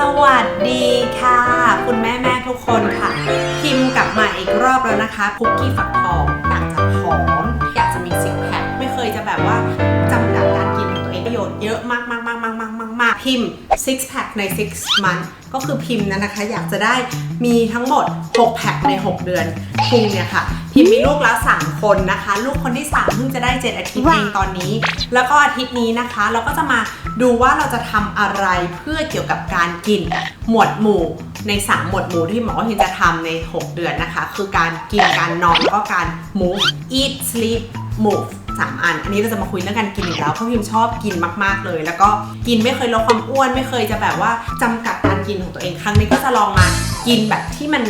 สวัสดีค่ะคุณแม่ทุกคนค่ะพิมพ์กลับมาอีกรอบแล้วนะคะคุกกี้ฟักทองอยากจะผอมอยากจะมีซิกแพคไม่เคยจะแบบว่าจำกัดการกินของตัวเองประโยชน์เยอะมากพิมพ์ six pack ใน 6 month ก็คือพิมพ์นะคะอยากจะได้มีทั้งหมด6แพ็คใน6เดือนพุงเนี่ยค่ะพิมพ์มีลูกแล้ว3คนนะคะลูกคนที่3เพิ่งจะได้7อาทิตย์เองตอนนี้แล้วก็อาทิตย์นี้นะคะเราก็จะมาดูว่าเราจะทำอะไรเพื่อเกี่ยวกับการกินหมวดหมู่ใน3หมวดหมู่ที่หมอพิมจะทำใน6เดือนนะคะคือการกินการนอนแล้วก็การ move eat sleep move 3 อันนี้เราจะมาคุยเรื่องการกินอีกแล้วเพราะพิมชอบกินมากๆเลยแล้วก็กินไม่เคยลดความอ้วนไม่เคยจะแบบว่าจำกัดการกินของตัวเองครั้งนี้ก็จะลองมากินแบบที่มัน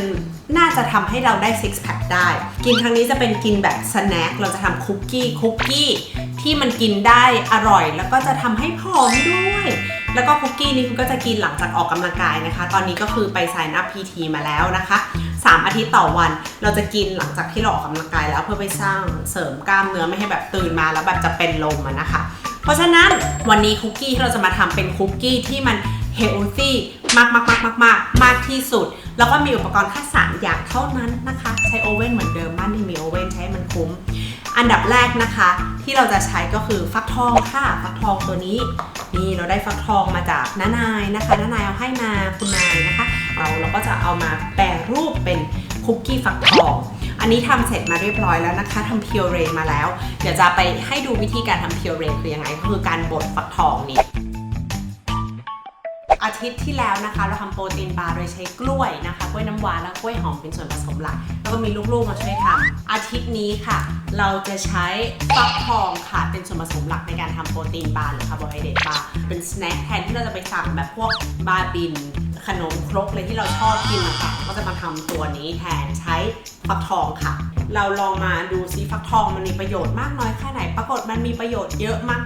น่าจะทำให้เราได้6 pack ได้กินครั้งนี้จะเป็นกินแบบสแน็คเราจะทำคุกกี้ที่มันกินได้อร่อยแล้วก็จะทำให้ผอมด้วยแล้วก็คุกกี้นี้คุณก็จะกินหลังจากออกกำลังกายนะคะตอนนี้ก็คือไป sign up PT มาแล้วนะคะ3 อาทิตย์ต่อวันเราจะกินหลังจากที่เราออกกำลังกายแล้วเพื่อไปสร้างเสริมกล้ามเนื้อไม่ให้แบบตื่นมาแล้วแบบจะเป็นลมนะคะเพราะฉะนั้นวันนี้คุกกี้ที่เราจะมาทำเป็นคุกกี้ที่มันเฮลตี้มากที่สุดแล้วก็มีอุปกรณ์แค่3 อย่างเท่านั้นนะคะใช้โอเว่นเหมือนเดิมบ้านที่มีโอเว่นใช้มันคุ้มอันดับแรกนะคะที่เราจะใช้ก็คือฟักทองค่ะฟักทองตัวนี้นี่เราได้ฟักทองมาจากน้านายนะคะน้านายเอาให้มาคุณนายนะคะเราก็จะเอามาแปรรูปเป็นคุกกี้ฟักทองอันนี้ทำเสร็จมาเรียบร้อยแล้วนะคะทำพิวเรมาแล้วเดี๋ยวจะไปให้ดูวิธีการทำพิวเรคือยังไงก็คือการบดฟักทองนี่อาทิตย์ที่แล้วนะคะเราทำโปรตีนบาร์โดยใช้กล้วยนะคะกล้วยน้ำว้าและกล้วยหอมเป็นส่วนผสมหลักแล้วก็มีลูกๆมาช่วยทำอาทิตย์นี้ค่ะเราจะใช้ฟักทองค่ะเป็นส่วนผสมหลักในการทำโปรตีนบาร์หรือคาร์โบไฮเดรตบาร์เป็นสแน็คแทนที่เราจะไปสั่งแบบพวกบาร์บินขนมครกเลยที่เราชอบกินนะคะก็จะมาทำตัวนี้แทนใช้ฟักทองค่ะเราลองมาดูซิฟักทองมันมีประโยชน์มากน้อยแค่ไหนปรากฏมันมีประโยชน์เยอะมาก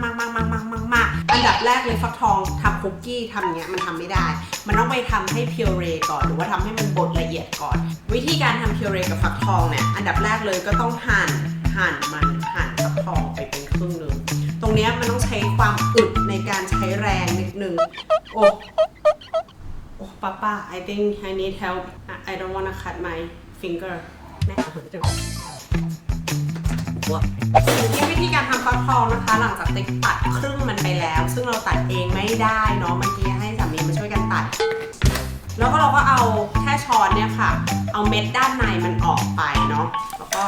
อันดับแรกเลยฟักทองทำคุกกี้ทำอย่างเงี้ยมันทำไม่ได้มันต้องไปทำให้พิวเรก่อนหรือว่าทำให้มันบดละเอียดก่อนวิธีการทำพิวเรกับฟักทองเนี่ยอันดับแรกเลยก็ต้องหั่นฟักทองไปเป็นครึ่งนึงตรงเนี้ยมันต้องใช้ความอึดในการใช้แรงนิดนึงโอ้ป้า I think I need help I don't wanna cut my finger วิธีการทำฟักทองนะคะหลังจากติ๊กตัดครึ่งมันไปแล้วซึ่งเราตัดเองไม่ได้เนาะเมื่อกี้ให้สามีมาช่วยกันตัดแล้วก็เราก็เอาแค่ช้อนเนี่ยค่ะเอาเม็ดด้านในมันออกไปเนาะแล้วก็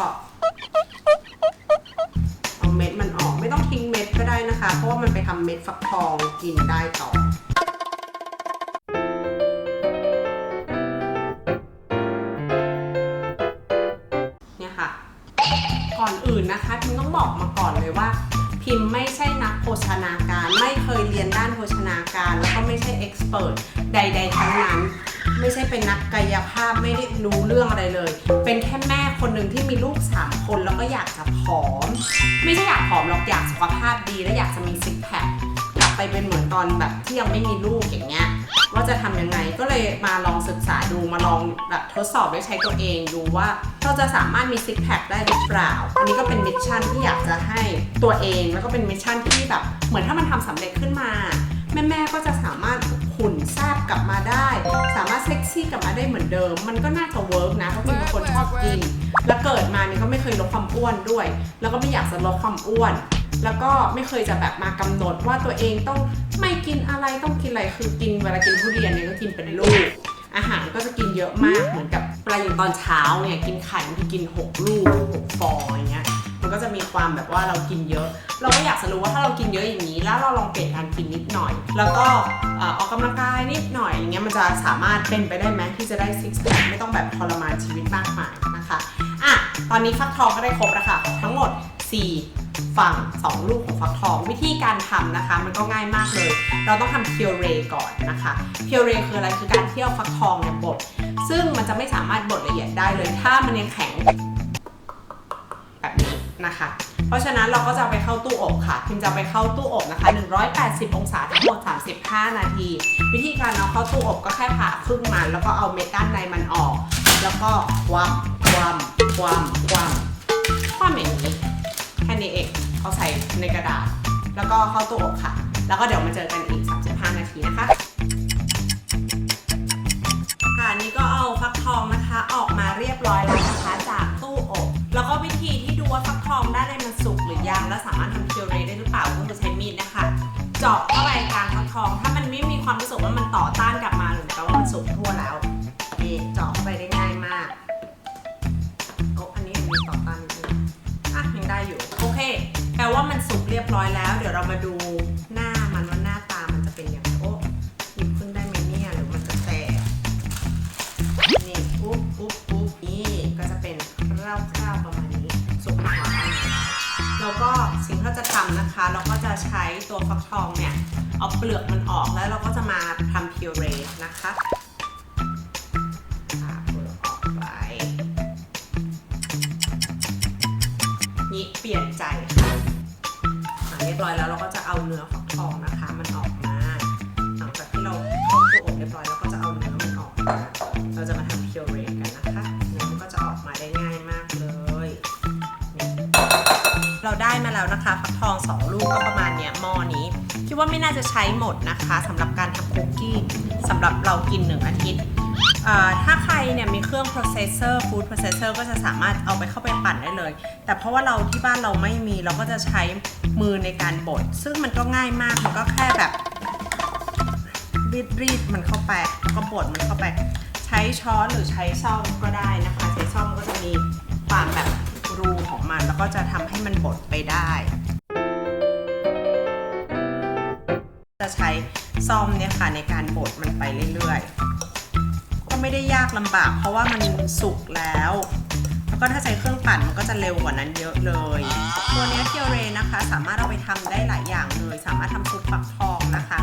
เอาเม็ดมันออกไม่ต้องทิ้งเม็ดก็ได้นะคะเพราะว่ามันไปทำเม็ดฟักทองกินได้ต่อก่อนอื่นนะคะพิมต้องบอกมาก่อนเลยว่าพิมไม่ใช่นักโภชนาการไม่เคยเรียนด้านโภชนาการแล้วก็ไม่ใช่เอ็กซ์เพิร์ทใดๆทั้งนั้นไม่ใช่เป็นนักกายภาพไม่ได้รู้เรื่องอะไรเลยเป็นแค่แม่คนหนึ่งที่มีลูก3 คนแล้วก็อยากจะผอมไม่ใช่อยากผอมหรอกอยากสุขภาพดีและอยากจะมีซิกแพคกลับไปเป็นเหมือนตอนแบบที่ยังไม่มีลูกอย่างเงี้ยว่าจะทำยังไงก็เลยมาลองศึกษาดูมาลองแบบทดสอบด้วยใช้ตัวเองดูว่าเราจะสามารถมีซิกแพคได้หรือเปล่าอันนี้ก็เป็นมิชชั่นที่อยากจะให้ตัวเองแล้วก็เป็นมิชชั่นที่แบบเหมือนถ้ามันทำสำเร็จขึ้นมาแม่ก็จะสามารถหุ่นแซ่บกลับมาได้สามารถเซ็กซี่กลับมาได้เหมือนเดิมมันก็น่าจะเวิร์กนะเพราะเป็นคนชอบกินแล้วเกิดมาเนี่ยก็ไม่เคยลดความอ้วนด้วยแล้วก็ไม่อยากจะลดความอ้วนแล้วก็ไม่เคยจะแบบมากำหนดว่าตัวเองต้องไม่กินอะไรต้องกินอะไรคือกินเวลากินทุเรียนเนี่ยก็กินเป็นลูกอาหารก็จะกินเยอะมากเหมือนกับปลาอย่างตอนเช้าเนี่ยกินไข่บางทีกิน6 ลูก6 ฟองอย่างเงี้ยมันก็จะมีความแบบว่าเรากินเยอะเราก็อยากจะรู้ว่าถ้าเรากินเยอะอย่างนี้แล้วเราลองเปลี่ยนการกินนิดหน่อยแล้วก็ออกกำลังกายนิดหน่อยอย่างเงี้ยมันจะสามารถเป็นไปได้ไหมที่จะได้ซิกแพคไม่ต้องแบบทรมานชีวิตมากมายนะคะตอนนี้ฟักทองก็ได้ครบแล้วค่ะทั้งหมด4 ฝั่ง2 ลูกของฟักทองวิธีการทำนะคะมันก็ง่ายมากเลยเราต้องทำพิวเรก่อนนะคะพิวเรคืออะไรคือการที่เอาฟักทองเนี่ยบดซึ่งมันจะไม่สามารถบดละเอียดได้เลยถ้ามันยังแข็งแบบนี้นะคะเพราะฉะนั้นเราก็จะไปเข้าตู้อบค่ะพิมจะไปเข้าตู้อบนะคะ180 องศาทั้งหมด35 นาทีวิธีการเอาเข้าตู้อบก็แค่ผ่าครึ่งมันแล้วก็เอาเม็ดด้านในมันออกแล้วก็คว่ำอย่างนี้แค่นี้เองเอาใส่ในกระดาษแล้วก็เข้าตู้อบค่ะแล้วก็เดี๋ยวมาเจอกันอีก35 นาทีนะคะ ามารถทำพิวเรได้หรือเปล่าก็คือใช้มีดนะคะเจาะเข้าไปกลางฟักทองถ้ามันไม่มีความรู้สึกว่ามันต่อต้านกลับมาหรือแปลว่ามันสุกทั่วแล้วนี่เจาะเข้าไปได้ง่ายมากโอ้อันนี้มีต่อต้านนิดนึงยังได้อยู่โอเคแปลว่ามันสุกเรียบร้อยแล้วเดี๋ยวเรามาดูหน้ามันว่าหน้าตามันจะเป็นอย่างไรโอ้หยิบขึ้นได้ไหมเนี่ยหรือมันจะแตกนี่ปุ๊บนี่ก็จะเป็นคร่าวๆประมาณนี้สุกแล้วแล้วก็สิ่งที่เราจะทำนะคะเราก็จะใช้ตัวฟักทองเนี่ยเอาเปลือกมันออกแล้วเราก็จะมาทำพิวเรนะคะเปลือกออกไปนี่เปลี่ยนใจค่ะเรียบร้อยแล้วเราก็จะเอาเนื้อฟักทองนะคะมันออกมาหลังจากที่เราต้มตัวอบเรียบร้อยเราก็จะเอาเนื้อมันออกมาเราจะมาทำพิวเรกันนะคะเนื้อมันก็จะออกมาได้ง่ายมากเลยเราได้มาแล้วนะคะฟักทอง2ลูกก็ประมาณเนี้ยหม้อนี้คิดว่าไม่น่าจะใช้หมดนะคะสำหรับการทำคุกกี้สำหรับเรากิน1 อาทิตย์ถ้าใครเนี่ยมีเครื่อง processor food processor ก็จะสามารถเอาไปเข้าไปปั่นได้เลยแต่เพราะว่าเราที่บ้านเราไม่มีเราก็จะใช้มือในการบดซึ่งมันก็ง่ายมากมันก็แค่แบบรีดมันเข้าไปแล้วก็บดมันเข้าไปใช้ช้อนหรือใช้ซ่อมก็ได้นะคะใช้ซ่อมก็จะมีความแบบรูของมันแล้วก็จะทำให้มันบดไปได้จะใช้ซ่อมเนี่ยค่ะในการบดมันไปเรื่อยๆก็ไม่ได้ยากลำบากเพราะว่ามันสุกแล้วแล้วก็ถ้าใช้เครื่องปั่นมันก็จะเร็วกว่านั้นเยอะเลยตัวนี้พิวเรนะคะสามารถเอาไปทำได้หลายอย่างเลยสามารถทำซุปฟักทองนะคะ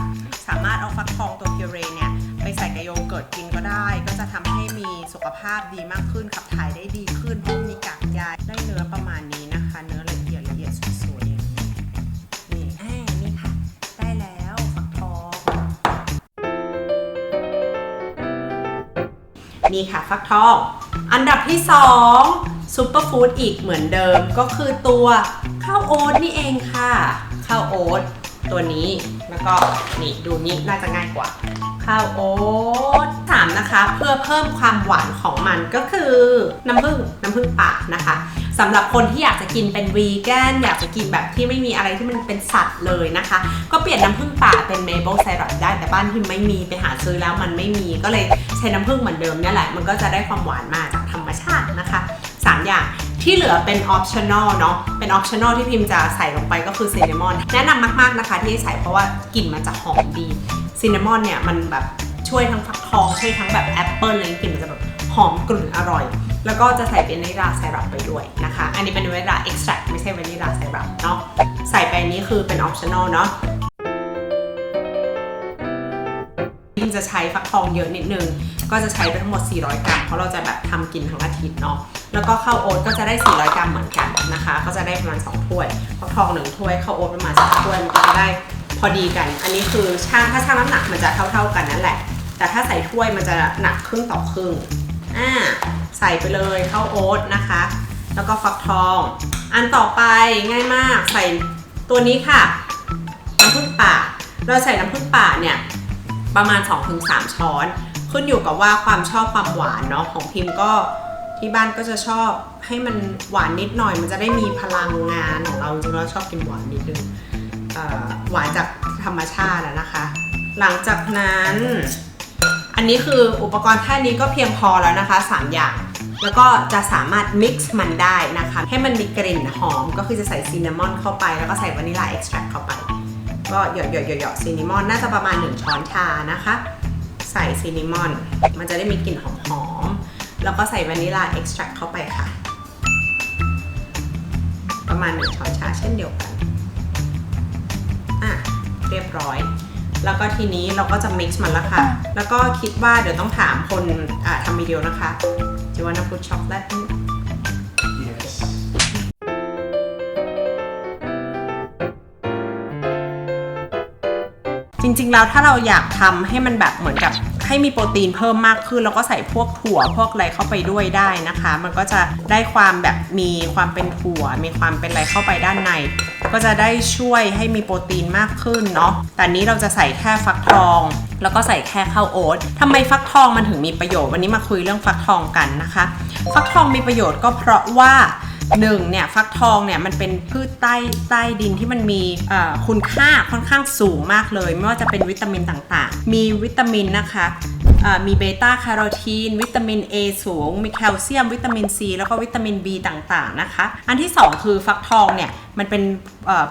สามารถเอาฟักทองตัวพิวเรเนี่ยไปใส่กับโยเกิร์ตกินก็ได้ก็จะทำให้มีสุขภาพดีมากขึ้นขับถ่ายได้ดีขึ้นเพราะมีกากใยได้เนื้อประมาณนี้นะคะเนื้อละเอียดสวยๆนี่ค่ะได้แล้วฟักทองนี่ค่ะฟักทองอันดับที่2ซุปเปอร์ฟู้ดอีกเหมือนเดิมก็คือตัวข้าวโอ๊ตนี่เองค่ะข้าวโอ๊ตตัวนี้แล้วก็นี่ดูนี่น่าจะง่ายกว่าข้าวโอ๊ต3นะคะเพื่อเพิ่มความหวานของมันก็คือน้ำผึ้งป่านะคะสำหรับคนที่อยากจะกินเป็นวีแกนอยากจะกินแบบที่ไม่มีอะไรที่มันเป็นสัตว์เลยนะคะก็เปลี่ยนน้ำผึ้งป่าเป็นเมเปิลไซรัปได้แต่บ้านพิมไม่มีไปหาซื้อแล้วมันไม่มีก็เลยใช้น้ำผึ้งเหมือนเดิมเนี่ยแหละมันก็จะได้ความหวานมาจากธรรมชาตินะคะ3อย่างที่เหลือเป็นออปชั่นอลเนาะเป็นออปชั่นอลที่พิมจะใส่ลงไปก็คือซินนามอนแนะนำมากๆนะคะที่ใส่เพราะว่ากลิ่นมันจะหอมดีซินนามอนเนี่ยมันแบบช่วยทั้งฟักทองช่วยทั้งแบบแอปเปิลเลยกลิ่นมันจะแบบหอมกลุ่นอร่อยแล้วก็จะใส่เป็นวานิลลาไซรัปไปด้วยนะคะอันนี้เป็นวานิลลาเอ็กซ์แทรคไม่ใช่วานิลลาไซรัปเนาะใส่ไปนี้คือเป็นออปชั่นอลเนาะพิมจะใช้ฟักทองเยอะนิดนึงก็จะใช้ไปทั้งหมด400 กรัมเพราะเราจะแบบทำกินทั้งอาทิตย์เนาะแล้วก็ข้าวโอ๊ตก็จะได้400 กรัมเหมือนกันนะคะก็จะได้ประมาณ2 ถ้วยฟักทอง1 ถ้วยข้าวโอ๊ตประมาณ2 ถ้วยมันก็จะได้พอดีกันอันนี้คือถ้าชั่งน้ำหนักมันจะเท่ากันนั่นแหละแต่ถ้าใส่ถ้วยมันจะหนักครึ่งต่อครึ่งใส่ไปเลยข้าวโอ๊ตนะคะแล้วก็ฟักทองอันต่อไปง่ายมากใส่ตัวนี้ค่ะน้ำผึ้งป่าเราใส่น้ำผึ้งป่าเนี่ยประมาณ 2-3 ช้อนขึ้นอยู่กับว่าความชอบความหวานเนาะของพิมก็ที่บ้านก็จะชอบให้มันหวานนิดหน่อยมันจะได้มีพลังงานของเราจริงๆเราชอบกินหวานนิดนึงหวานจากธรรมชาตินะคะ หลังจากนั้นอันนี้คืออุปกรณ์แค่นี้ก็เพียงพอแล้วนะคะ3 อย่างแล้วก็จะสามารถ mix มันได้นะคะให้มันมีกลิ่นหอมก็คือจะใส่ซินนามอนเข้าไปแล้วก็ใส่วานิลลาเอ็กซ์แทรคเข้าไปก็หยอดซินนามอนน่าจะประมาณ1 ช้อนชานะคะใส่ซินนามอนมันจะได้มีกลิ่นหอมๆแล้วก็ใส่วานิลลาเอ็กซ์แทรคเข้าไปค่ะประมาณ1 ช้อนชาเช่นเดียวกันเรียบร้อยแล้วก็ทีนี้เราก็จะ mix มันแล้วค่ะแล้วก็คิดว่าเดี๋ยวต้องถามคนทำวิดีโอนะคะDo you wanna put chocolate in? Yes. จริงๆแล้วถ้าเราอยากทำให้มันแบบเหมือนกับให้มีโปรตีนเพิ่มมากขึ้นแล้วก็ใส่พวกถั่วพวกอะไรเข้าไปด้วยได้นะคะมันก็จะได้ความแบบมีความเป็นถั่วมีความเป็นอะไรเข้าไปด้านในก็จะได้ช่วยให้มีโปรตีนมากขึ้นเนาะแต่นี้เราจะใส่แค่ฟักทองแล้วก็ใส่แค่ข้าวโอ๊ตทำไมฟักทองมันถึงมีประโยชน์วันนี้มาคุยเรื่องฟักทองกันนะคะฟักทองมีประโยชน์ก็เพราะว่า 1เนี่ยฟักทองเนี่ยมันเป็นพืชใต้ดินที่มันมีคุณค่าค่อนข้างสูงมากเลยไม่ว่าจะเป็นวิตามินต่างๆมีวิตามินนะคะมีเบต้าแคโรทีนวิตามิน A สูงมีแคลเซียมวิตามิน C แล้วก็วิตามิน B ต่างๆนะคะอันที่2คือฟักทองเนี่ยมันเป็น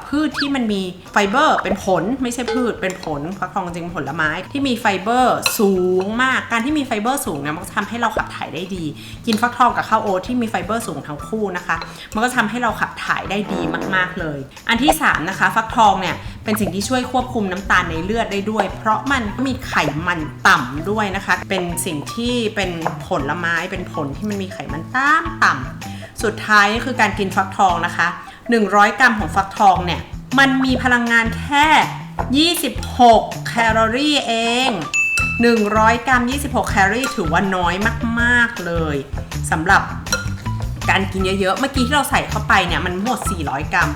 พืชที่มันมีไฟเบอร์เป็นผลไม่ใช่พืชเป็นผลฟักทองจริงผลไม้ที่มีไฟเบอร์สูงมากการที่มีไฟเบอร์สูงเนี่ยมันจะทำให้เราขับถ่ายได้ดีกินฟักทองกับข้าวโอ๊ตที่มีไฟเบอร์สูงทั้งคู่นะคะมันก็ทำให้เราขับถ่ายได้ดีมากๆเลยอันที่3นะคะฟักทองเนี่ยเป็นสิ่งที่ช่วยควบคุมน้ำตาลในเลือดได้ด้วยเพราะมันมีไขมันต่ำด้วยนะคะเป็นสิ่งที่เป็นผลไม้เป็นผลที่มันมีไขมันต่ำสุดท้ายคือการกินฟักทองนะคะ100 กรัมของฟักทองเนี่ยมันมีพลังงานแค่26แคลอรี่เอง100 กรัม26แคลอรี่ถือว่าน้อยมากๆเลยสำหรับการกินเยอะๆเมื่อกี้ที่เราใส่เข้าไปเนี่ยมันหมด400 กรัม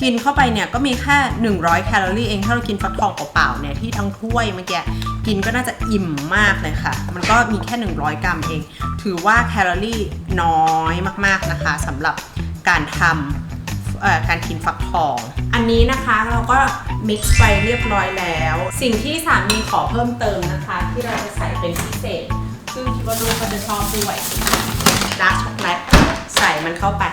กินเข้าไปเนี่ยก็มีแค่100แคลอรี่เองถ้าเรากินฟักทองเปล่าๆเนี่ยที่ทั้งถ้วยเมื่อกี้กินก็น่าจะอิ่มมากเลยค่ะมันก็มีแค่100 กรัมเองถือว่าแคลอรี่น้อยมากๆนะคะสำหรับการทำการกินฟักทองอันนี้นะคะเราก็ mix ไปเรียบร้อยแล้วสิ่งที่สามีขอเพิ่มเติมนะคะที่เราจะใส่เป็นพิเศษซึ่งคิดว่าลูกเขาจะชอบด้วยดาร์กช็อกโกแลตใส่มันเข้าไป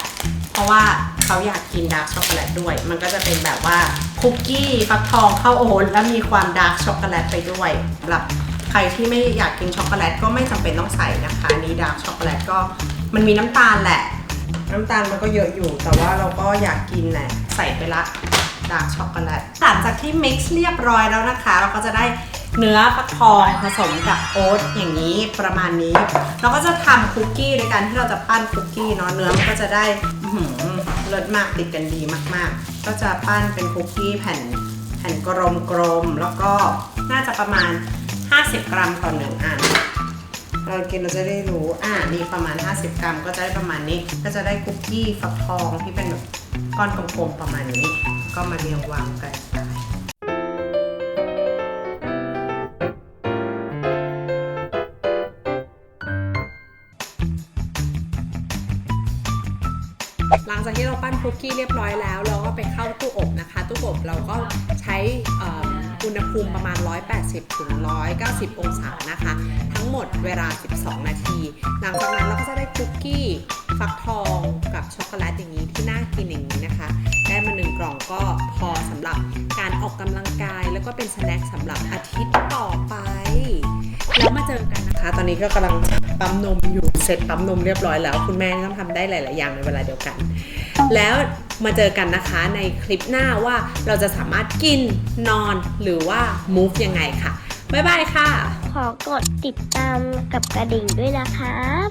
เพราะว่าเขาอยากกินดาร์กช็อกโกแลตด้วยมันก็จะเป็นแบบว่าคุกกี้ฟักทองข้าวโอ๊ตแล้วมีความดาร์กช็อกโกแลตไปด้วยสำหรับใครที่ไม่อยากกินช็อกโกแลตก็ไม่จำเป็นต้องใส่นะคะนี่ดาร์กช็อกโกแลตก็มันมีน้ำตาลแหละน้ำตาลมันก็เยอะอยู่แต่ว่าเราก็อยากกินแหละใส่ไปละดาร์กช็อกโกแลตหลังจากที่ mix เรียบร้อยแล้วนะคะเราก็จะได้เนื้อฟักทองผสมกับโอ๊ตอย่างนี้ประมาณนี้เราก็จะทำคุกกี้ในการที่เราจะปั้นคุกกี้เนาะเนื้อมันก็จะได้เลิศมากติดกันดีมากๆก็จะปั้นเป็นคุกกี้แผ่นกลมๆแล้วก็น่าจะประมาณ50 กรัมต่อ1อันเรากินเราจะได้รู้นี่ประมาณ50 กรัมก็จะได้ประมาณนี้ก็จะได้คุกกี้ฟักทองที่เป็นแบบก้อนกลมๆประมาณนี้ก็มาเรียงวางกันหลังจากที่เราปั้นคุกกี้เรียบร้อยแล้วเราก็ไปเข้าตู้อบนะคะตู้อบเราก็ใช้อุณหภูมิประมาณ180 ถึง 190 องศานะคะทั้งหมดเวลา12 นาทีหลังจากนั้นเราก็จะได้คุกกี้ฟักทองกับช็อกโกแลตอย่างนี้ที่น่ากินอย่างนี้นะคะได้มา1 กล่องก็พอสำหรับการออกกำลังกายแล้วก็เป็นสแน็คสำหรับอาทิตย์ต่อไปแล้วมาเจอกันนะคะตอนนี้ก็กำลังปั๊มนมอยู่เสร็จปั๊มนมเรียบร้อยแล้วคุณแม่ต้องทำได้หลายๆอย่างในเวลาเดียวกันแล้วมาเจอกันนะคะในคลิปหน้าว่าเราจะสามารถกินนอนหรือว่า move ยังไงค่ะบ๊ายบายค่ะขอกดติดตามกับกระดิ่งด้วยนะครับ